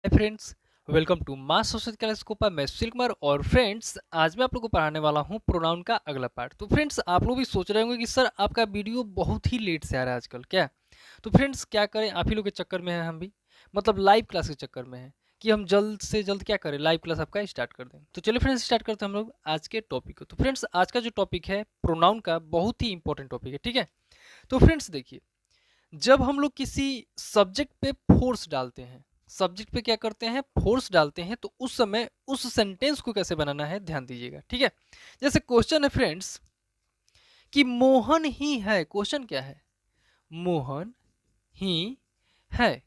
Hi friends, welcome to mass social class कोपा। मैं सुशील कुमार और फ्रेंड्स आज मैं आप लोग को पढ़ाने वाला हूँ प्रोनाउन का अगला पार्ट। तो फ्रेंड्स आप लोग भी सोच रहे होंगे कि सर आपका वीडियो बहुत ही लेट से आ रहा है आजकल क्या। तो फ्रेंड्स क्या करें, आप ही लोग के चक्कर में है, हम भी मतलब लाइव क्लास के चक्कर में है कि हम जल्द से जल्द क्या करें, लाइव क्लास आपका स्टार्ट कर दें। तो चलिए फ्रेंड्स स्टार्ट करते हैं हम लोग आज के टॉपिक को। तो फ्रेंड्स आज का जो टॉपिक है प्रोनाउन का, बहुत ही इंपॉर्टेंट टॉपिक है, ठीक है। तो फ्रेंड्स देखिए, जब हम लोग किसी सब्जेक्ट पे फोर्स डालते हैं, सब्जेक्ट पे क्या करते हैं, फोर्स डालते हैं, तो उस समय उस सेंटेंस को कैसे बनाना है ध्यान दीजिएगा, ठीक है। जैसे क्वेश्चन है फ्रेंड्स कि मोहन ही है। क्वेश्चन क्या है? मोहन ही है।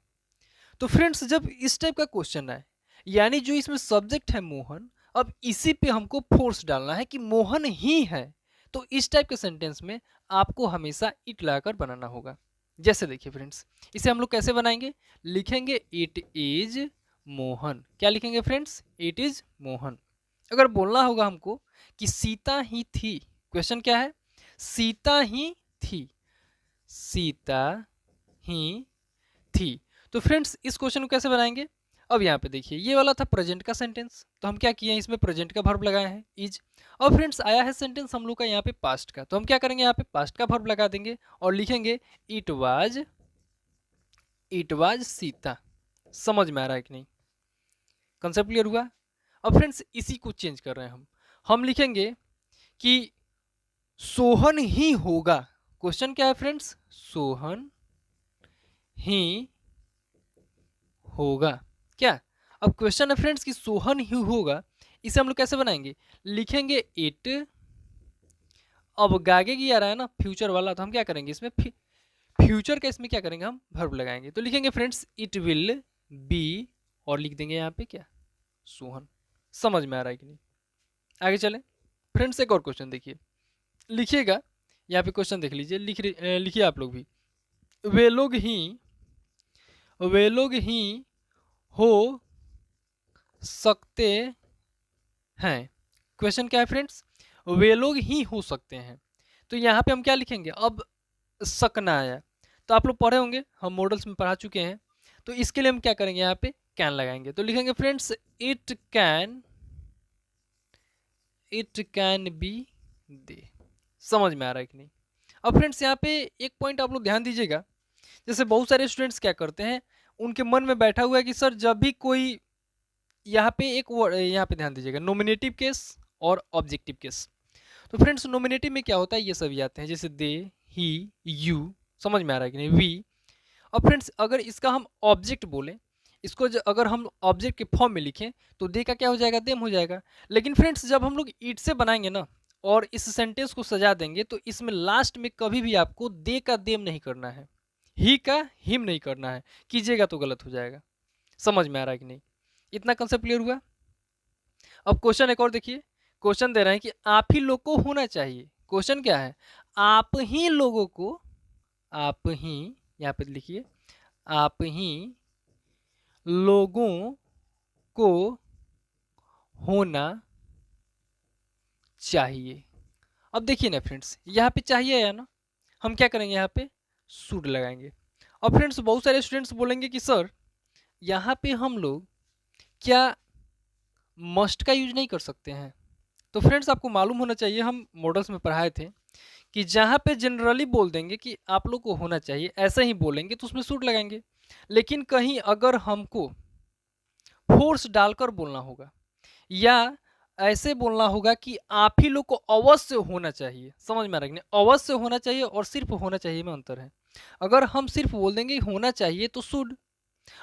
तो फ्रेंड्स जब इस टाइप का क्वेश्चन आए, यानी जो इसमें सब्जेक्ट है मोहन, अब इसी पे हमको फोर्स डालना है कि मोहन ही है, तो इस टाइप के सेंटेंस में आपको हमेशा इट लगाकर बनाना होगा। जैसे देखिए फ्रेंड्स, इसे हम लोग कैसे बनाएंगे, लिखेंगे इट इज मोहन। क्या लिखेंगे फ्रेंड्स? It is Mohan. अगर बोलना होगा हमको कि सीता ही थी, क्वेश्चन क्या है? सीता ही थी, सीता ही थी। तो फ्रेंड्स इस क्वेश्चन को कैसे बनाएंगे? अब यहाँ पे देखिए, ये वाला था प्रेजेंट का सेंटेंस, तो हम क्या किए हैं, इसमें प्रेजेंट का वर्ब लगाए हैं इज। अब फ्रेंड्स आया है सेंटेंस हम लोग का यहाँ पे पास्ट का, तो हम क्या करेंगे, यहाँ पे पास्ट का वर्ब लगा देंगे और लिखेंगे इट वाज सीता। समझ में आ रहा है कि नहीं? कंसेप्ट क्लियर हुआ? अब फ्रेंड्स इसी को चेंज कर रहे हैं हम लिखेंगे कि सोहन ही होगा। क्वेश्चन क्या है फ्रेंड्स? सोहन ही होगा। क्या? अब क्वेश्चन है फ्रेंड्स कि सोहन ही होगा, इसे हम लोग कैसे बनाएंगे, लिखेंगे इट। अब गागे की आ रहा है ना फ्यूचर वाला, तो हम क्या करेंगे, इसमें फ्यूचर का इसमें क्या करेंगे, हम वर्ब लगाएंगे। तो लिखेंगे फ्रेंड्स इट विल बी, और लिख देंगे यहाँ पे क्या, सोहन। समझ में आ रहा है कि नहीं? आगे चले फ्रेंड्स, एक और क्वेश्चन देखिए, लिखिएगा यहाँ पे क्वेश्चन देख लीजिए, लिखिए आप लोग भी। वे लोग ही, वे लोग ही हो सकते हैं। क्वेश्चन क्या है फ्रेंड्स? वे लोग ही हो सकते हैं। तो यहाँ पे हम क्या लिखेंगे, अब सकना आया, तो आप लोग पढ़े होंगे, हम मॉडल्स में पढ़ा चुके हैं, तो इसके लिए हम क्या करेंगे, यहाँ पे कैन लगाएंगे। तो लिखेंगे फ्रेंड्स इट कैन बी दे। समझ में आ रहा है कि नहीं? अब फ्रेंड्स यहाँ पे एक पॉइंट आप लोग ध्यान दीजिएगा, जैसे बहुत सारे स्टूडेंट्स क्या करते हैं, उनके मन में बैठा हुआ है कि सर जब भी कोई, यहाँ पे एक वर्ड, यहाँ पे ध्यान दीजिएगा, नोमिनेटिव केस और ऑब्जेक्टिव केस। तो फ्रेंड्स नोमिनेटिव में क्या होता है, ये सभी आते हैं, जैसे दे, ही, यू। समझ में आ रहा है कि नहीं? वी। अब फ्रेंड्स अगर इसका हम ऑब्जेक्ट बोलें, इसको अगर हम ऑब्जेक्ट के फॉर्म में लिखें, तो दे का क्या हो जाएगा, देम हो जाएगा। लेकिन फ्रेंड्स जब हम लोग ईट से बनाएंगे ना, और इस सेंटेंस को सजा देंगे, तो इसमें लास्ट में कभी भी आपको दे का देम नहीं करना है, ही का हिम नहीं करना है, कीजिएगा तो गलत हो जाएगा। समझ में आ रहा है कि नहीं? इतना कंसेप्ट क्लियर हुआ? अब क्वेश्चन एक और देखिए, क्वेश्चन दे रहे हैं कि आप ही लोग को होना चाहिए। क्वेश्चन क्या है? आप ही लोगों को, आप ही, यहाँ पे लिखिए, आप ही लोगों को होना चाहिए। अब देखिए ना फ्रेंड्स, यहाँ पे चाहिए है ना, हम क्या करेंगे, यहाँ पे शुड लगाएंगे। अब फ्रेंड्स बहुत सारे स्टूडेंट्स बोलेंगे कि सर यहाँ पे हम लोग क्या मस्ट का यूज नहीं कर सकते हैं? तो फ्रेंड्स आपको मालूम होना चाहिए, हम मॉडल्स में पढ़ाए थे कि जहाँ पे जनरली बोल देंगे कि आप लोग को होना चाहिए, ऐसे ही बोलेंगे तो उसमें शुड लगाएंगे। लेकिन कहीं अगर हमको फोर्स डालकर बोलना होगा, या ऐसे बोलना होगा कि आप ही लोग को अवश्य होना चाहिए। समझ में आ रहा है कि नहीं? अवश्य होना चाहिए और सिर्फ होना चाहिए में अंतर है। अगर हम सिर्फ बोल देंगे होना चाहिए तो शुड,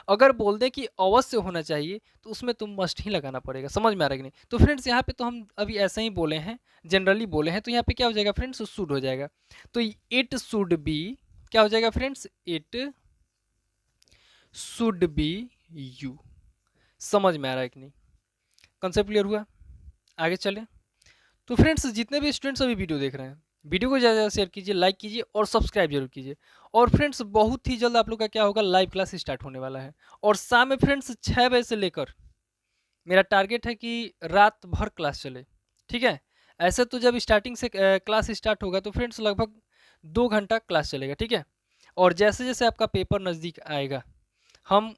अगर बोल दें कि अवश्य होना चाहिए तो उसमें तुम मस्ट ही लगाना पड़ेगा। समझ में आ रहा है कि नहीं? तो फ्रेंड्स यहाँ पे तो हम अभी ऐसे ही बोले हैं, जनरली बोले हैं, तो यहाँ पे क्या हो जाएगा फ्रेंड्स, शुड हो जाएगा। तो इट शुड बी, क्या हो जाएगा friends, it should be you. समझ में आ रहा है कि नहीं? कंसेप्ट क्लियर हुआ? आगे चलें। तो फ्रेंड्स जितने भी स्टूडेंट्स अभी वीडियो देख रहे हैं, वीडियो को ज़्यादा शेयर कीजिए, लाइक कीजिए और सब्सक्राइब जरूर कीजिए। और फ्रेंड्स बहुत ही जल्द आप लोग का क्या होगा, लाइव क्लास स्टार्ट होने वाला है, और शाम में फ्रेंड्स 6 बजे से लेकर मेरा टारगेट है कि रात भर क्लास चले, ठीक है। ऐसे तो जब स्टार्टिंग से क्लास स्टार्ट होगा तो फ्रेंड्स लगभग 2 घंटा क्लास चलेगा, ठीक है। और जैसे जैसे आपका पेपर नज़दीक आएगा, हम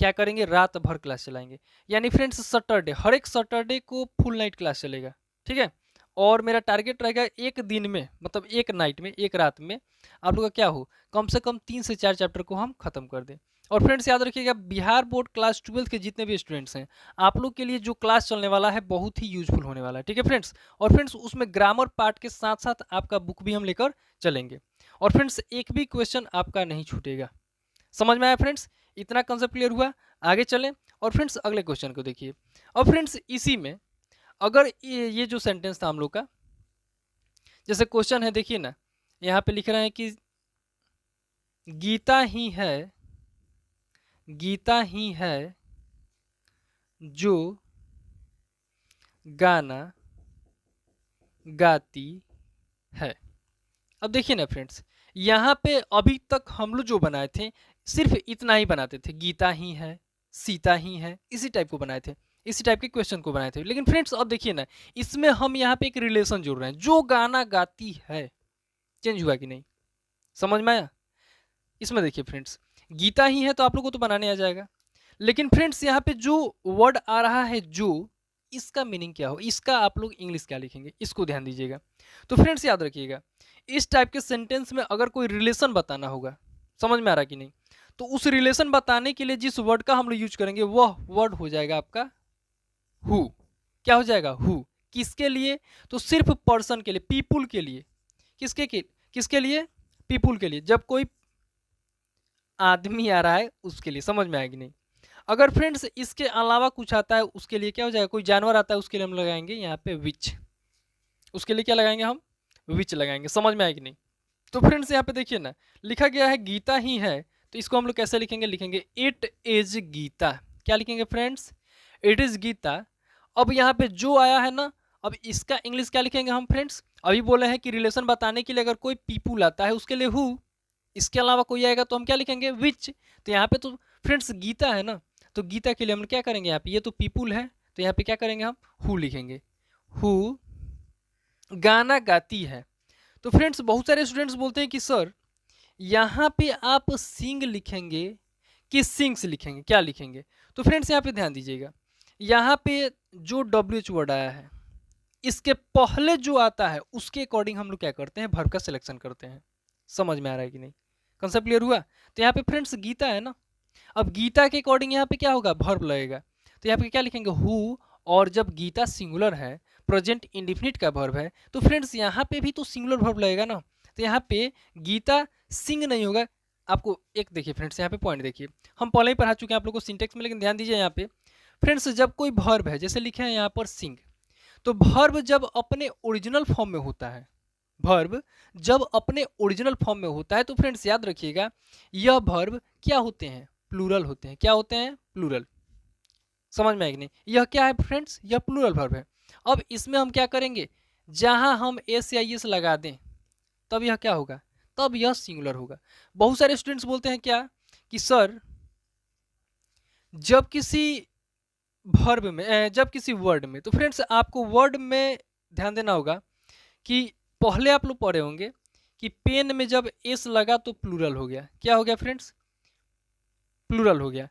क्या करेंगे, रात भर क्लास चलाएंगे। यानी फ्रेंड्स सैटरडे, हर एक सैटरडे को फुल नाइट क्लास चलेगा, ठीक है। और मेरा टारगेट रहेगा एक दिन में, मतलब एक नाइट में, एक रात में आप लोग का क्या हो, कम से कम 3 से 4 चैप्टर को हम खत्म कर दें। और फ्रेंड्स याद रखिएगा, बिहार बोर्ड क्लास 12 के जितने भी स्टूडेंट्स हैं, आप लोग के लिए जो क्लास चलने वाला है बहुत ही यूजफुल होने वाला है, ठीक है फ्रेंड्स। और फ्रेंड्स उसमें ग्रामर पार्ट के साथ साथ आपका बुक भी हम लेकर चलेंगे। और फ्रेंड्स एक भी क्वेश्चन आपका नहीं छूटेगा। समझ में आया फ्रेंड्स, इतना कंसेप्ट क्लियर हुआ। आगे चलें और फ्रेंड्स अगले क्वेश्चन को देखिए। और फ्रेंड्स इसी में अगर ये जो सेंटेंस था हम लोग का, जैसे क्वेश्चन है, देखिए ना, यहाँ पे लिख रहे हैं कि गीता ही है, गीता ही है जो गाना गाती है। अब देखिए ना फ्रेंड्स, यहाँ पे अभी तक हम लोग जो बनाए थे सिर्फ इतना ही बनाते थे, गीता ही है, सीता ही है, इसी टाइप को बनाए थे, इसी टाइप के क्वेश्चन को बनाए थे। लेकिन फ्रेंड्स अब देखिए ना, इसमें हम यहाँ पे एक रिलेशन जोड़ रहे हैं, जो गाना गाती है। चेंज हुआ कि नहीं, समझ में आया। इसमें देखिए फ्रेंड्स, गीता ही है तो आप लोग को तो बनाने आ जाएगा, लेकिन फ्रेंड्स यहाँ पे जो वर्ड आ रहा है जो, इसका मीनिंग क्या हो, इसका आप लोग इंग्लिश क्या लिखेंगे, इसको ध्यान दीजिएगा। तो फ्रेंड्स याद रखिएगा, इस टाइप के सेंटेंस में अगर कोई रिलेशन बताना होगा, समझ में आ रहा कि नहीं, तो उस रिलेशन बताने के लिए जिस वर्ड का हम लोग यूज करेंगे वह वर्ड हो जाएगा आपका हु। क्या हो जाएगा, हु। किसके लिए, तो सिर्फ पर्सन के लिए, पीपुल के लिए। किसके लिए, पीपुल के लिए। जब कोई आदमी आ रहा है उसके लिए, समझ में आएगी नहीं। अगर फ्रेंड्स इसके अलावा कुछ आता है उसके लिए क्या हो जाएगा, कोई जानवर आता है उसके लिए हम लगाएंगे यहाँ पे विच, उसके लिए क्या लगाएंगे हम, विच लगाएंगे। समझ में आएगी नहीं। तो फ्रेंड्स यहाँ पे देखिए ना, लिखा गया है गीता ही है, तो इसको हम लोग कैसे लिखेंगे, लिखेंगे इट इज गीता। क्या लिखेंगे फ्रेंड्स, इट इज गीता। अब यहाँ पे जो आया है ना, अब इसका इंग्लिश क्या लिखेंगे हम फ्रेंड्स, अभी बोले हैं कि रिलेशन बताने के लिए अगर कोई पीपुल आता है उसके लिए हु, इसके अलावा कोई आएगा तो हम क्या लिखेंगे, विच। तो यहाँ पे तो फ्रेंड्स गीता है ना, तो गीता के लिए हम क्या करेंगे, यहाँ पे ये तो पीपुल है, तो यहाँ पे क्या करेंगे हम, हु लिखेंगे। हु गाना गाती है। तो फ्रेंड्स बहुत सारे स्टूडेंट्स बोलते हैं कि सर यहाँ पे आप सिंग लिखेंगे कि सिंग्स लिखेंगे, क्या लिखेंगे। तो फ्रेंड्स यहाँ पे ध्यान दीजिएगा, यहाँ पे जो WH वर्ड आया है इसके पहले जो आता है उसके अकॉर्डिंग हम लोग क्या करते हैं, वर्ब का सिलेक्शन करते हैं। समझ में आ रहा है कि नहीं, कंसेप्ट क्लियर हुआ। तो यहाँ पे फ्रेंड्स गीता है ना, अब गीता के अकॉर्डिंग यहाँ पे क्या होगा, वर्ब लगेगा। तो यहाँ पे क्या लिखेंगे, हु। और जब गीता सिंगुलर है, प्रेजेंट इंडिफिनिट का वर्ब है, तो फ्रेंड्स यहाँ पे भी तो सिंगुलर वर्ब लगेगा ना। तो यहाँ पे गीता सिंग नहीं होगा। आपको एक देखिए फ्रेंड्स, यहाँ पे पॉइंट देखिए, हम पहले ही पढ़ा चुके हैं आप लोग को सिंटेक्स में, लेकिन ध्यान दीजिए यहाँ पे फ्रेंड्स, जब कोई वर्ब है, जैसे लिखे हैं यहाँ पर सिंग, तो वर्ब जब अपने ओरिजिनल फॉर्म में होता है, वर्ब जब अपने ओरिजिनल फॉर्म में होता है, तो फ्रेंड्स याद रखिएगा यह वर्ब क्या होते हैं, प्लूरल होते हैं। क्या होते हैं, प्लूरल। समझ में आएगी नहीं, यह क्या है फ्रेंड्स, यह प्लूरल वर्ब है। अब इसमें हम क्या करेंगे, जहां हम एस या एस लगा दें तब यह क्या होगा, तब यह सिंगुलर होगा। बहुत सारे स्टूडेंट्स बोलते हैं क्या कि सर जब किसी वर्ब में, जब किसी वर्ड में, तो फ्रेंड्स आपको वर्ड में ध्यान देना होगा कि पहले आप लोग पढ़े होंगे कि पेन में जब एस लगा तो प्लूरल हो गया। क्या हो गया फ्रेंड्स, प्लूरल हो गया।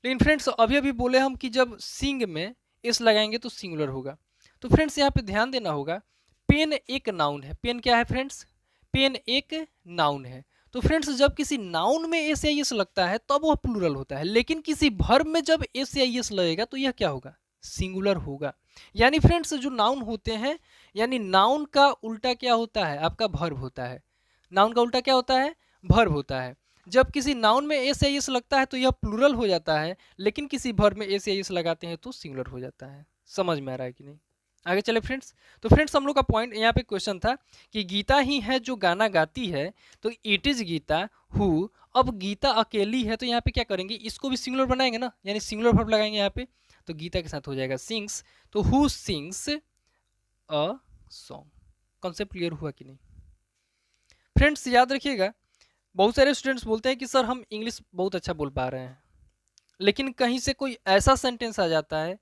लेकिन फ्रेंड्स अभी अभी बोले हम कि जब सिंग में एस लगाएंगे तो सिंगुलर होगा। तो फ्रेंड्स यहाँ पे ध्यान देना होगा, पेन एक नाउन है। पेन क्या है फ्रेंड्स, पेन एक नाउन है। तो फ्रेंड्स जब किसी नाउन में एस या एस लगता है तब वह प्लूरल होता है, लेकिन किसी वर्ब में जब एस या एस लगेगा तो यह क्या होगा, सिंगुलर होगा। यानी फ्रेंड्स जो नाउन होते हैं, यानी नाउन का उल्टा क्या होता है, आपका वर्ब होता है। नाउन का उल्टा क्या होता है, वर्ब होता है। जब किसी नाउन में एस या एस लगता है तो यह प्लूरल हो जाता है, लेकिन किसी वर्ब में एस या एस लगाते हैं तो सिंगुलर हो जाता है। समझ में आ रहा है कि नहीं, आगे चले फ्रेंड्स। तो फ्रेंड्स हम लोग का पॉइंट यहाँ पे क्वेश्चन था कि गीता ही है जो गाना गाती है, तो इट इज गीता हु। अब गीता अकेली है तो यहाँ पे क्या करेंगे, इसको भी सिंगुलर बनाएंगे ना, यानी सिंगुलर वर्ब लगाएंगे यहाँ पे, तो गीता के साथ हो जाएगा सिंग्स। तो who sings a song. Concept clear हुआ कि नहीं फ्रेंड्स, याद रखिएगा बहुत सारे स्टूडेंट्स बोलते हैं कि सर हम इंग्लिश बहुत अच्छा बोल पा रहे हैं, लेकिन कहीं से कोई ऐसा सेंटेंस आ जाता है,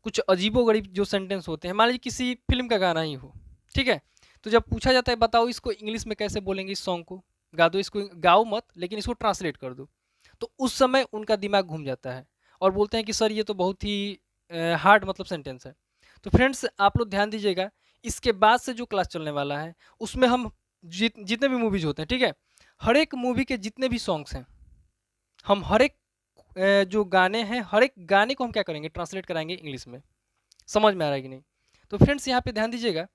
कुछ अजीबोगरीब जो सेंटेंस होते हैं, मान लीजिए किसी फिल्म का गाना ही हो, ठीक है, तो जब पूछा जाता है बताओ इसको इंग्लिश में कैसे बोलेंगे, इस सॉन्ग को गा दो, इसको गाओ मत लेकिन इसको ट्रांसलेट कर दो, तो उस समय उनका दिमाग घूम जाता है और बोलते हैं कि सर ये तो बहुत ही हार्ड मतलब सेंटेंस है। तो फ्रेंड्स आप लोग ध्यान दीजिएगा, इसके बाद से जो क्लास चलने वाला है उसमें हम जितने भी मूवीज होते हैं, ठीक है, हर एक मूवी के जितने भी सॉन्ग्स हैं, हम हर एक जो गाने हैं, हर एक गाने को हम क्या करेंगे, ट्रांसलेट कराएंगे इंग्लिश में। समझ में आ रहा है कि नहीं? तो फ्रेंड्स यहाँ पे ध्यान दीजिएगा,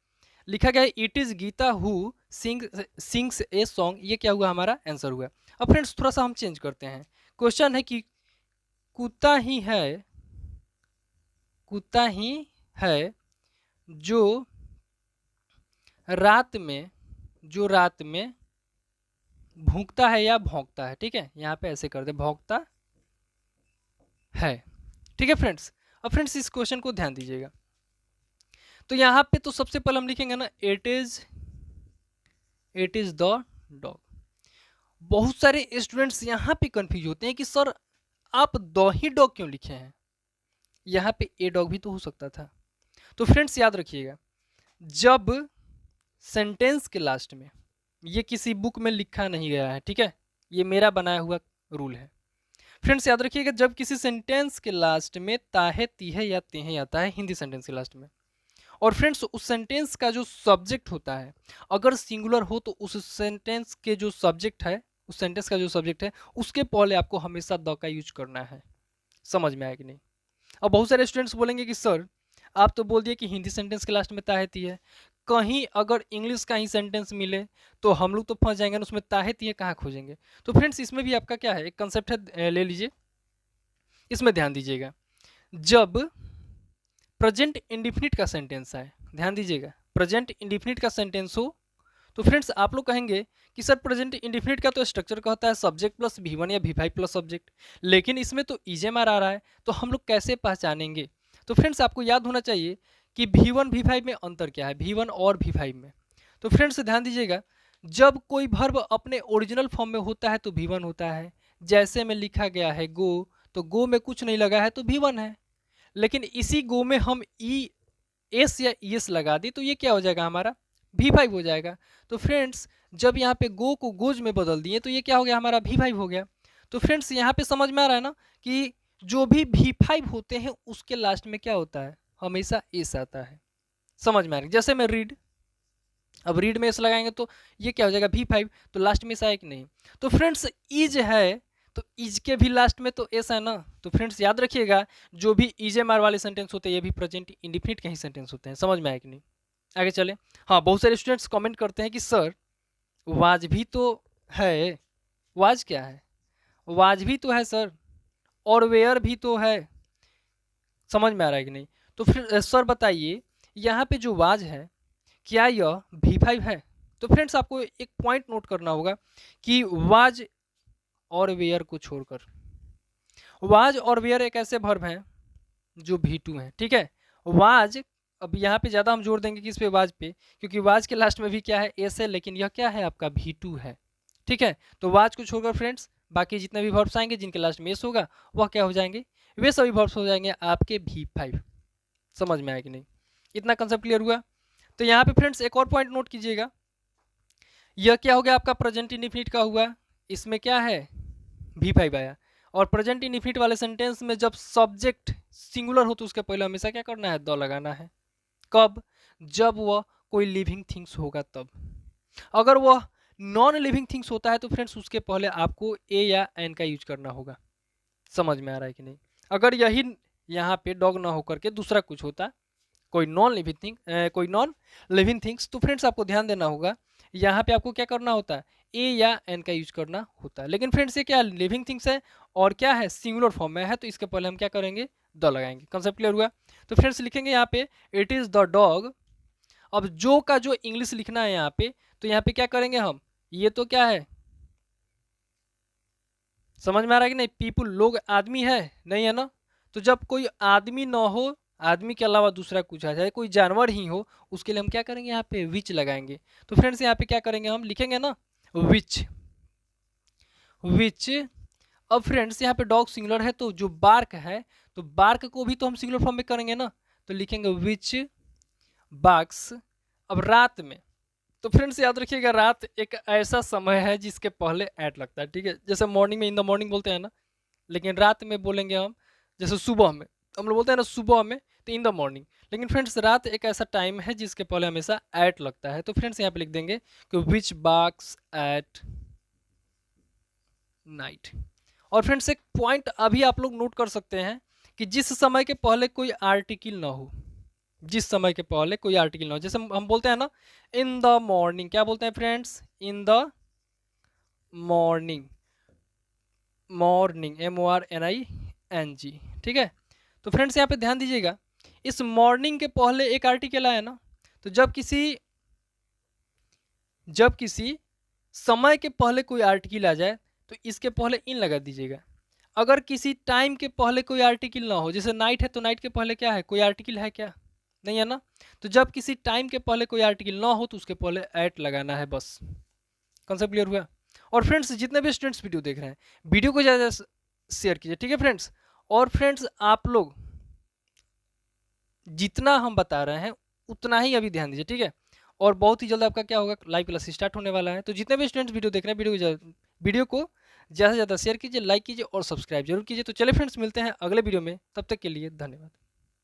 लिखा गया है it is Gita who sings a song, ये क्या हुआ, हमारा आंसर हुआ। अब फ्रेंड्स थोड़ा सा हम चेंज करते हैं, क्वेश्चन है कि कुत्ता ही है, कुत्ता ही है जो रात में, जो रात में भूखता है या भौंकता है, ठीक है, यहाँ पे ऐसे कर दे, भौंकता है, ठीक है फ्रेंड्स। अब फ्रेंड्स इस क्वेश्चन को ध्यान दीजिएगा, तो यहाँ पे तो सबसे पहले हम लिखेंगे ना इट इज द डॉग। बहुत सारे स्टूडेंट्स यहाँ पे कंफ्यूज होते हैं कि सर आप द ही डॉग क्यों लिखे हैं, यहाँ पे ए डॉग भी तो हो सकता था। तो फ्रेंड्स याद रखिएगा, जब सेंटेंस के लास्ट में, ये किसी बुक में लिखा नहीं गया है, ठीक है, ये मेरा बनाया हुआ रूल है। फ्रेंड्स याद रखिएगा, जब किसी सेंटेंस के लास्ट में ताहे तीहे या तेहे आता है, हिंदी सेंटेंस के लास्ट में, और फ्रेंड्स उस सेंटेंस का जो सब्जेक्ट होता है अगर सिंगुलर हो, तो उस सेंटेंस के जो सब्जेक्ट है, उस सेंटेंस का जो सब्जेक्ट है उसके पहले आपको हमेशा द का यूज करना है। समझ में आया कि नहीं? अब बहुत सारे स्टूडेंट्स बोलेंगे कि सर आप तो बोल दिए कि हिंदी सेंटेंस के लास्ट में ताहे है, कहीं अगर इंग्लिश का ही सेंटेंस मिले तो हम लोग तो फंस जाएंगे ना, उसमें ताहे तीहे कहाँ खोजेंगे। तो फ्रेंड्स इसमें भी आपका क्या है, एक कंसेप्ट है, ले लीजिए, इसमें ध्यान दीजिएगा, जब प्रेजेंट इंडिफिनिट का सेंटेंस है, ध्यान दीजिएगा, प्रेजेंट इंडिफिनिट का सेंटेंस हो, तो फ्रेंड्स आप लोग कहेंगे कि सर प्रेजेंट इंडिफिनिट का तो स्ट्रक्चर कहता है सब्जेक्ट प्लस V1 या V5 प्लस सब्जेक्ट, लेकिन इसमें तो इजेमआर आ रहा है, तो हम लोग कैसे पहचानेंगे? तो फ्रेंड्स आपको याद होना चाहिए कि V1 V5 में अंतर क्या है, V1 और V5 में। तो फ्रेंड्स ध्यान दीजिएगा, जब कोई वर्ब अपने ओरिजिनल फॉर्म में होता है तो V1 होता है, जैसे में लिखा गया है गो, तो गो में कुछ नहीं लगा है तो V1 है, लेकिन इसी गो में हम ई एस या एस लगा दी तो ये क्या हो जाएगा, हमारा V5 हो जाएगा। तो फ्रेंड्स जब यहाँ पे गो को गोज में बदल दिए तो ये क्या हो गया, हमारा V5 हो गया। तो फ्रेंड्स यहाँ पे समझ में आ रहा है ना कि जो भी V5 होते हैं उसके लास्ट में क्या होता है, हमेशा एस आता है। समझ में आ रही, जैसे मैं रीड, अब रीड में एस लगाएंगे तो ये क्या हो जाएगा, V5, तो लास्ट में एस आया कि नहीं। तो फ्रेंड्स इज है, तो इज के भी लास्ट में तो एस है ना। तो फ्रेंड्स याद रखिएगा, जो भी इजेमआर वाले सेंटेंस होते हैं ये भी प्रेजेंट इंडिफिनिट के ही सेंटेंस होते हैं। समझ में आया कि नहीं? आगे चले। हाँ, बहुत सारे स्टूडेंट्स कमेंट करते हैं कि सर वाज भी तो है, वाज क्या है, वाज भी तो है सर, और वेयर भी तो है। समझ में आ रहा है कि नहीं? तो फिर सर बताइए, यहाँ पे जो वाज है क्या यह V5 है? तो फ्रेंड्स आपको एक पॉइंट नोट करना होगा कि वाज और वेयर को छोड़कर, वाज और वेयर एक ऐसे वर्ब हैं जो V2 हैं, ठीक है। वाज, अब यहाँ पे ज़्यादा हम जोर देंगे कि इस पे वाज पे, क्योंकि वाज के लास्ट में भी क्या है, एस है, लेकिन यह क्या है, आपका V2 है, ठीक है। तो वाज को छोड़कर फ्रेंड्स बाकी जितने भी वर्ब्स आएंगे जिनके लास्ट में एस होगा वह क्या हो जाएंगे, वे सभी वर्ब्स हो जाएंगे आपके V5। समझ में आया कि नहीं? इतना कंसेप्ट क्लियर हुआ? तो यहाँ पे फ्रेंड्स एक और पॉइंट नोट कीजिएगा, यह क्या हो गया, आपका प्रेजेंट इंडिफिनिट का हुआ, इसमें क्या है, V5 आया। और प्रेजेंट इंडिफिनिट वाले सेंटेंस में जब सब्जेक्ट सिंगुलर हो तो उसके पहले हमेशा क्या करना है, द लगाना है। कब? जब वह कोई लिविंग थिंग्स होगा तब। अगर वह नॉन लिविंग थिंग्स होता है तो फ्रेंड्स उसके पहले आपको ए या एन का यूज करना होगा। समझ में आ रहा है कि नहीं? अगर यही यहाँ पे डॉग ना होकर के दूसरा कुछ होता, कोई नॉन लिविंग थिंग्स, तो फ्रेंड्स आपको ध्यान देना होगा, यहाँ पे आपको क्या करना होता है, ए या एन का यूज करना होता है। लेकिन फ्रेंड्स ये क्या लिविंग थिंग्स है और क्या है, सिंगुलर फॉर्म में है, तो इसके पहले हम क्या करेंगे, द लगाएंगे। कंसेप्ट क्लियर हुआ? तो फ्रेंड्स लिखेंगे यहाँ पे इट इज द डॉग। अब जो का जो इंग्लिश लिखना है यहाँ पे, तो यहाँ पे क्या करेंगे हम, ये तो क्या है, समझ में आ रहा है कि नहीं, पीपुल, लोग, आदमी है नहीं है ना। तो जब कोई आदमी ना हो, आदमी के अलावा दूसरा कुछ आ जाए, कोई जानवर ही हो, उसके लिए हम क्या करेंगे, यहाँ पे विच लगाएंगे। तो फ्रेंड्स यहाँ पे क्या करेंगे, हम लिखेंगे ना विच, विच। अब फ्रेंड्स यहाँ पे डॉग सिंगुलर है तो जो बार्क है, तो बार्क को भी तो हम सिंगुलर फॉर्म में करेंगे ना, तो लिखेंगे विच बार्क्स। अब रात में, तो फ्रेंड्स याद रखिएगा, रात एक ऐसा समय है जिसके पहले एट लगता है, ठीक है। जैसे मॉर्निंग में इन द मॉर्निंग बोलते हैं ना, लेकिन रात में बोलेंगे हम, जैसे सुबह में हम लोग बोलते हैं ना सुबह में, तो इन द मॉर्निंग। लेकिन फ्रेंड्स रात एक ऐसा टाइम है जिसके पहले हमेशा एट लगता है। तो फ्रेंड्स यहाँ पे लिख देंगे कि विच बार्क्स एट नाइट। और फ्रेंड्स एक पॉइंट अभी आप लोग नोट कर सकते हैं कि जिस समय के पहले कोई आर्टिकल ना हो, जिस समय के पहले कोई आर्टिकल ना हो, जैसे हम बोलते हैं ना इन द मॉर्निंग, क्या बोलते हैं friends, in the morning, morning MORNING, ठीक है। तो फ्रेंड्स यहाँ पे ध्यान दीजिएगा, इस मॉर्निंग के पहले एक आर्टिकल आया ना, तो जब किसी समय के पहले कोई आर्टिकल आ जाए तो इसके पहले इन लगा दीजिएगा। अगर किसी टाइम के पहले कोई आर्टिकल ना हो, जैसे नाइट है तो नाइट के पहले क्या है, कोई आर्टिकल है क्या, नहीं है ना। तो जब किसी टाइम के पहले कोई आर्टिकल ना हो तो उसके पहले एट लगाना है, बस। कॉन्सेप्ट क्लियर हुआ। और फ्रेंड्स जितने भी स्टूडेंट्स वीडियो देख रहे हैं, वीडियो को ज़्यादा शेयर कीजिए, ठीक है फ्रेंड्स। और फ्रेंड्स आप लोग जितना हम बता रहे हैं उतना ही अभी ध्यान दीजिए, ठीक है। और बहुत ही जल्द आपका क्या होगा, लाइव क्लास स्टार्ट होने वाला है। तो जितने भी स्टूडेंट्स वीडियो देख रहे हैं, वीडियो को ज़्यादा से ज़्यादा शेयर कीजिए, लाइक कीजिए और सब्सक्राइब जरूर कीजिए। तो चलिए फ्रेंड्स मिलते हैं अगले वीडियो में, तब तक के लिए धन्यवाद।